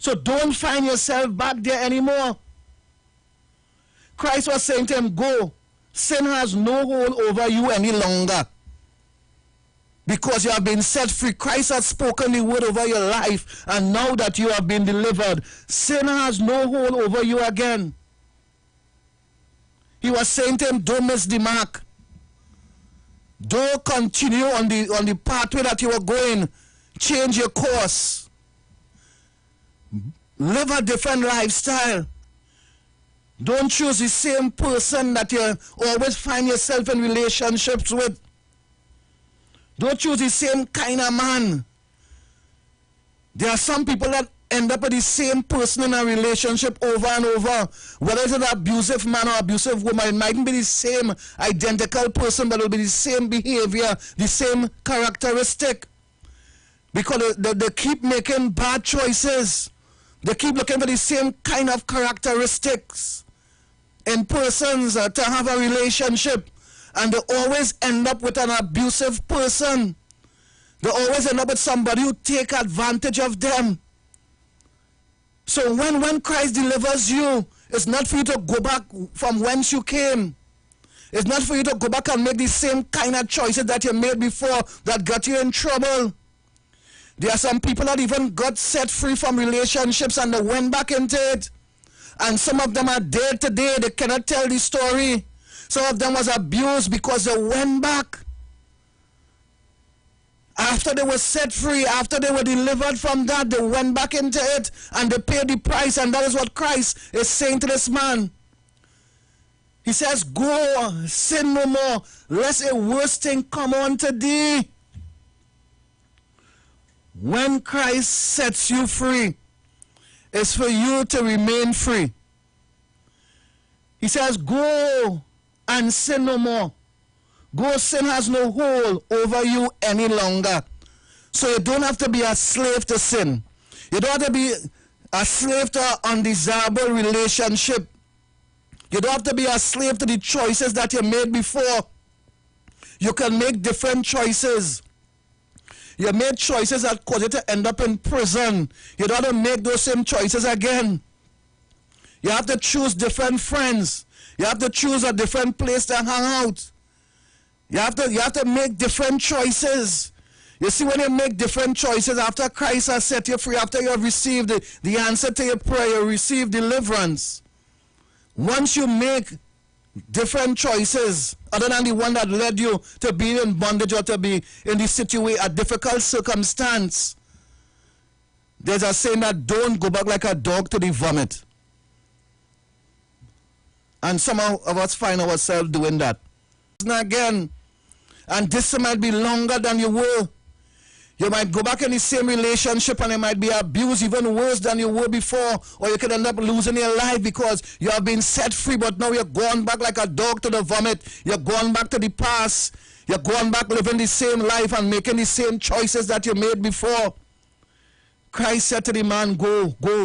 So don't find yourself back there anymore. Christ was saying to him, go. Sin has no hold over you any longer. Because you have been set free. Christ has spoken the word over your life. And now that you have been delivered, sin has no hold over you again. He was saying to him, don't miss the mark. Don't continue on the pathway that you were going. Change your course. Live a different lifestyle. Don't choose the same person that you always find yourself in relationships with. Don't choose the same kind of man. There are some people that end up with the same person in a relationship over and over. Whether it's an abusive man or abusive woman, it mightn't be the same identical person, but it will be the same behavior, the same characteristic. Because they keep making bad choices. They keep looking for the same kind of characteristics in persons to have a relationship. And they always end up with an abusive person. They always end up with somebody who take advantage of them. So when Christ delivers you, it's not for you to go back from whence you came. It's not for you to go back and make the same kind of choices that you made before that got you in trouble. There are some people that even got set free from relationships and they went back into it. And some of them are dead today. They cannot tell the story. Some of them was abused because they went back. After they were set free, after they were delivered from that, they went back into it and they paid the price. And that is what Christ is saying to this man. He says, go, sin no more, lest a worse thing come on to thee. When Christ sets you free, it's for you to remain free. He says, go and sin no more. Go, sin has no hold over you any longer. So you don't have to be a slave to sin. You don't have to be a slave to an undesirable relationship. You don't have to be a slave to the choices that you made before. You can make different choices. You made choices that cause you to end up in prison. You don't have to make those same choices again. You have to choose different friends. You have to choose a different place to hang out. You have to make different choices. You see, when you make different choices, after Christ has set you free, after you have received the answer to your prayer, you receive deliverance. Once you make different choices, other than the one that led you to be in bondage or to be in the situation, a difficult circumstance, there's a saying that don't go back like a dog to the vomit. And some of us find ourselves doing that. Again, and this might be longer than you were. You might go back in the same relationship and it might be abused even worse than you were before, or you could end up losing your life because you have been set free, but now you're going back like a dog to the vomit. You're going back to the past. You're going back living the same life and making the same choices that you made before. Christ said to the man, go, go.